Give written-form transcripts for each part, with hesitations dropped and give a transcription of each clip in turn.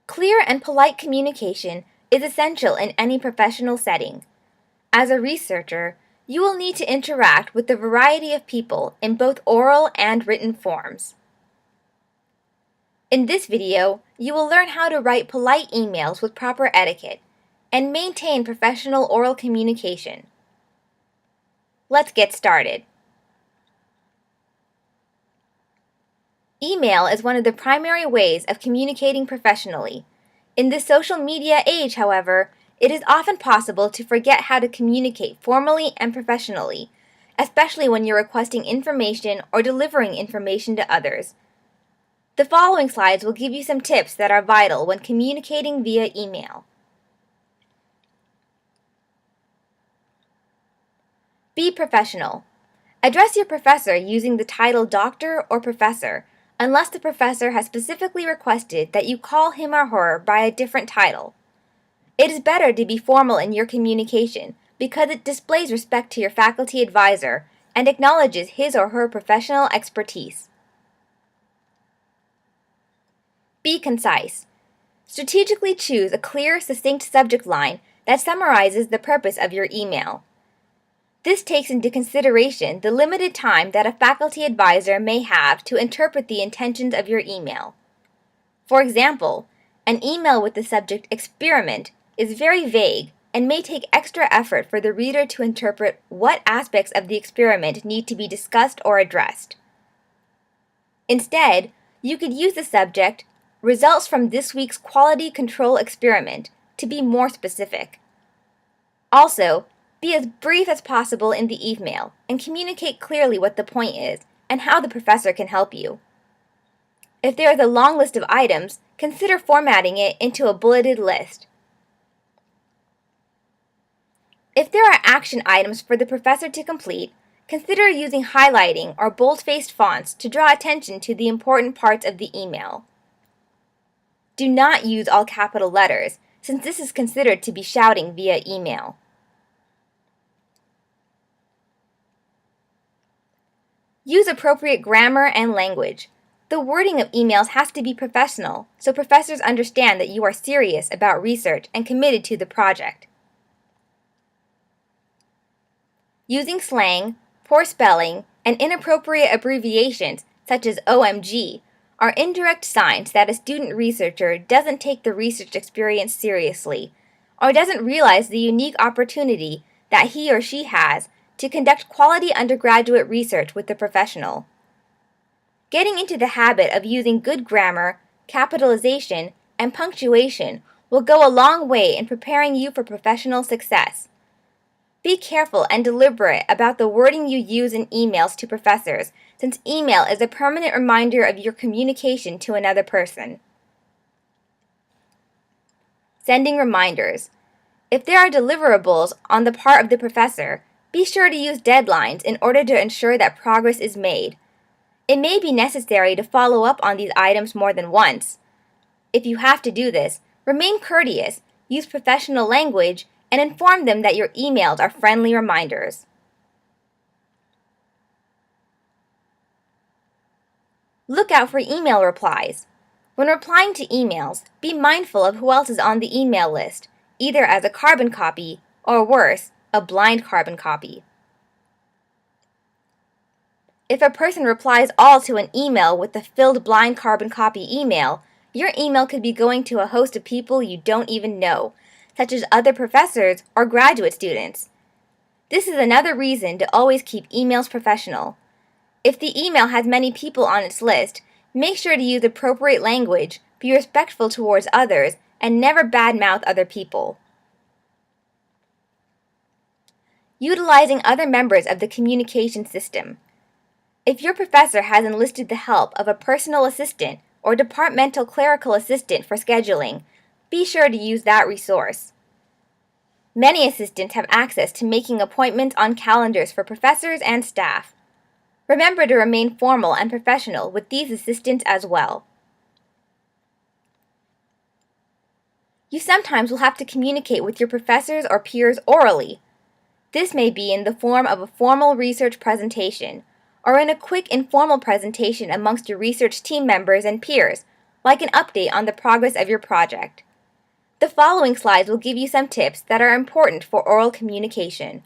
Clear and polite communication is essential in any professional setting. As a researcher, you will need to interact with a variety of people in both oral and written forms. In this video, you will learn how to write polite emails with proper etiquette and maintain professional oral communication. Let's get started. Email is one of the primary ways of communicating professionally. In this social media age, however, it is often possible to forget how to communicate formally and professionally, especially when you're requesting information or delivering information to others. The following slides will give you some tips that are vital when communicating via email. Be professional. Address your professor using the title Doctor or Professor, unless the professor has specifically requested that you call him or her by a different title. It is better to be formal in your communication because it displays respect to your faculty advisor and acknowledges his or her professional expertise. Be concise. Strategically choose a clear, succinct subject line that summarizes the purpose of your email. This takes into consideration the limited time that a faculty advisor may have to interpret the intentions of your email. For example, an email with the subject experiment is very vague and may take extra effort for the reader to interpret what aspects of the experiment need to be discussed or addressed. Instead, you could use the subject results from this week's quality control experiment to be more specific. Also, be as brief as possible in the email and communicate clearly what the point is and how the professor can help you. If there is a long list of items, consider formatting it into a bulleted list. If there are action items for the professor to complete, consider using highlighting or bold-faced fonts to draw attention to the important parts of the email. Do not use all capital letters, since this is considered to be shouting via email. Use appropriate grammar and language. The wording of emails has to be professional, so professors understand that you are serious about research and committed to the project. Using slang, poor spelling, and inappropriate abbreviations such as OMG are indirect signs that a student researcher doesn't take the research experience seriously or doesn't realize the unique opportunity that he or she has to conduct quality undergraduate research with the professional. Getting into the habit of using good grammar, capitalization, and punctuation will go a long way in preparing you for professional success. Be careful and deliberate about the wording you use in emails to professors, since email is a permanent reminder of your communication to another person. Sending reminders. If there are deliverables on the part of the professor, be sure to use deadlines in order to ensure that progress is made. It may be necessary to follow up on these items more than once. If you have to do this, remain courteous, use professional language, and inform them that your emails are friendly reminders. Look out for email replies. When replying to emails, be mindful of who else is on the email list, either as a carbon copy or worse, a blind carbon copy. If a person replies all to an email with the filled blind carbon copy email, your email could be going to a host of people you don't even know, such as other professors or graduate students. This is another reason to always keep emails professional. If the email has many people on its list, make sure to use appropriate language, be respectful towards others, and never badmouth other people. Utilizing other members of the communication system. If your professor has enlisted the help of a personal assistant or departmental clerical assistant for scheduling, be sure to use that resource. Many assistants have access to making appointments on calendars for professors and staff. Remember to remain formal and professional with these assistants as well. You sometimes will have to communicate with your professors or peers orally. This may be in the form of a formal research presentation, or in a quick informal presentation amongst your research team members and peers, like an update on the progress of your project. The following slides will give you some tips that are important for oral communication.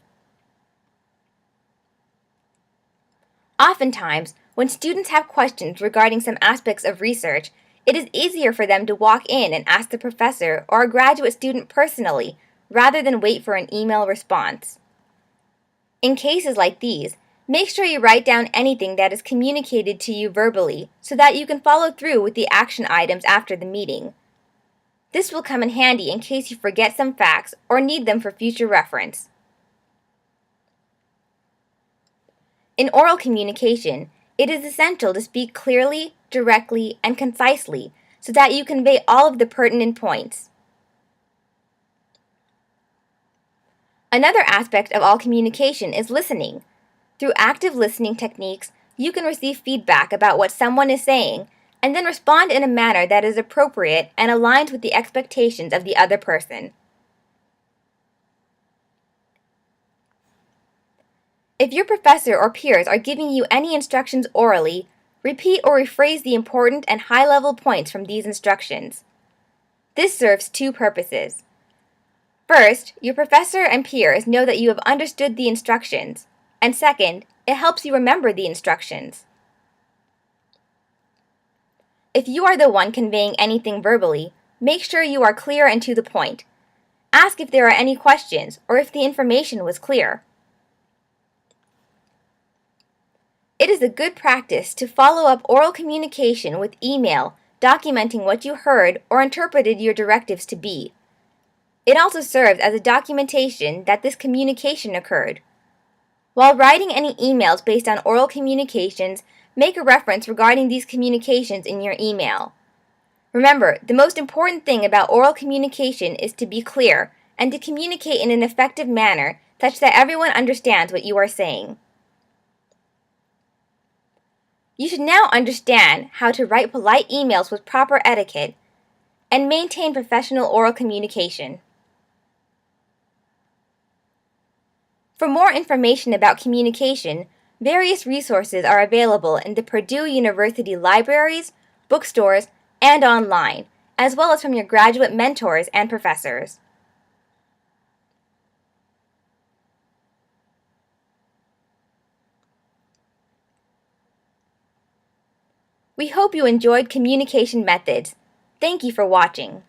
Oftentimes, when students have questions regarding some aspects of research, it is easier for them to walk in and ask the professor or a graduate student personally, rather than wait for an email response. In cases like these, make sure you write down anything that is communicated to you verbally so that you can follow through with the action items after the meeting. This will come in handy in case you forget some facts or need them for future reference. In oral communication, it is essential to speak clearly, directly, and concisely so that you convey all of the pertinent points. Another aspect of all communication is listening. Through active listening techniques, you can receive feedback about what someone is saying and then respond in a manner that is appropriate and aligns with the expectations of the other person. If your professor or peers are giving you any instructions orally, repeat or rephrase the important and high-level points from these instructions. This serves two purposes. First, your professor and peers know that you have understood the instructions, and second, it helps you remember the instructions. If you are the one conveying anything verbally, make sure you are clear and to the point. Ask if there are any questions or if the information was clear. It is a good practice to follow up oral communication with email, documenting what you heard or interpreted your directives to be. It also serves as a documentation that this communication occurred. While writing any emails based on oral communications, make a reference regarding these communications in your email. Remember, the most important thing about oral communication is to be clear and to communicate in an effective manner such that everyone understands what you are saying. You should now understand how to write polite emails with proper etiquette and maintain professional oral communication. For more information about communication, various resources are available in the Purdue University libraries, bookstores, and online, as well as from your graduate mentors and professors. We hope you enjoyed communication methods. Thank you for watching.